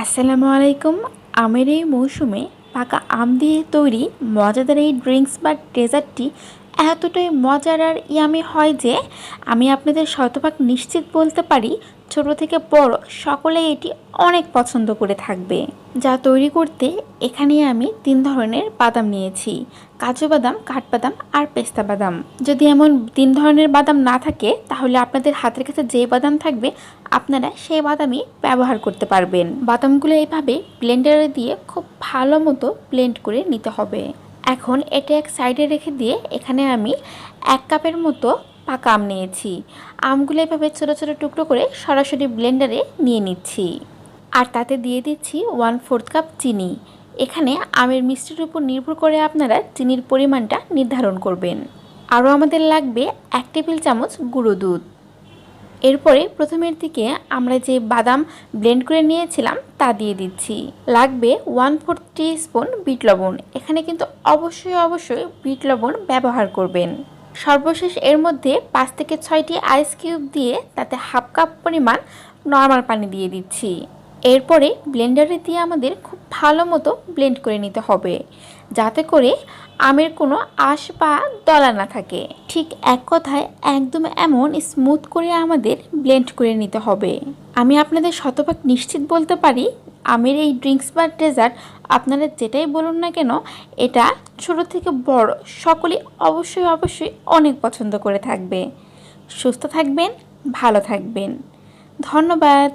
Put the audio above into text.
আসসালামু আলাইকুম। আমের এই মৌসুমে পাকা আম দিয়ে তৈরি মজাদার এই ড্রিঙ্কস বা ডেজার্টটি এতটাই মজার আর ইয়ামি হয় যে আমি আপনাদের শতভাগ নিশ্চিত বলতে পারি ছোট থেকে বড় সকলেই এটি অনেক পছন্দ করে থাকবে। যা তৈরি করতে এখানে আমি 3 ধরনের বাদাম নিয়েছি: কাজু বাদাম, কাঠবাদাম আর পেস্তা বাদাম। যদি এমন 3 ধরনের বাদাম না থাকে তাহলে আপনাদের হাতের কাছে যে বাদাম থাকবে আপনারা সেই বাদামই ব্যবহার করতে পারবেন। বাদামগুলো এইভাবে ব্লেন্ডারে দিয়ে খুব ভালো মতো ব্লেন্ড করে নিতে হবে। এখন এটা এক সাইডে রেখে দিয়ে এখানে আমি 1 কাপের মতো পাকা আম নিয়েছি। আমগুলো এভাবে ছোটো ছোটো টুকরো করে সরাসরি ব্লেন্ডারে নিয়ে নিচ্ছি। আর তাতে দিয়ে দিচ্ছি 1/4 কাপ চিনি। এখানে আমের মিষ্টির উপর নির্ভর করে আপনারা চিনির পরিমাণটা নির্ধারণ করবেন। আরও আমাদের লাগবে 1 টেবিল চামচ গুঁড়ো দুধ। এরপরে প্রথমের দিকে আমরা যে বাদাম ব্লেন্ড করে নিয়েছিলাম তা দিয়ে দিচ্ছি। লাগবে 1/4 টিস্পুন বিট লবণ। এখানে কিন্তু অবশ্যই বিট লবণ ব্যবহার করবেন। সর্বশেষ এর মধ্যে 5 থেকে 6টি আইস কিউব দিয়ে তাতে হাফ কাপ পরিমাণ নর্মাল পানি দিয়ে দিচ্ছি। এরপরে ব্লেন্ডারে দিয়ে আমাদের খুব ভালো মতো ব্লেন্ড করে নিতে হবে, যাতে করে আমের কোনো আঁশ বা দলা না থাকে। ঠিক এক কথায় একদম এমন স্মুথ করে আমাদের ব্লেন্ড করে নিতে হবে। আমি আপনাদের শতভাগ নিশ্চিত বলতে পারি আমের এই ড্রিঙ্কস বা ডেজার্ট আপনারা যেটাই বলুন না কেন এটা ছোট থেকে বড় সকলেই অবশ্যই অনেক পছন্দ করে থাকবে। সুস্থ থাকবেন, ভালো থাকবেন। ধন্যবাদ।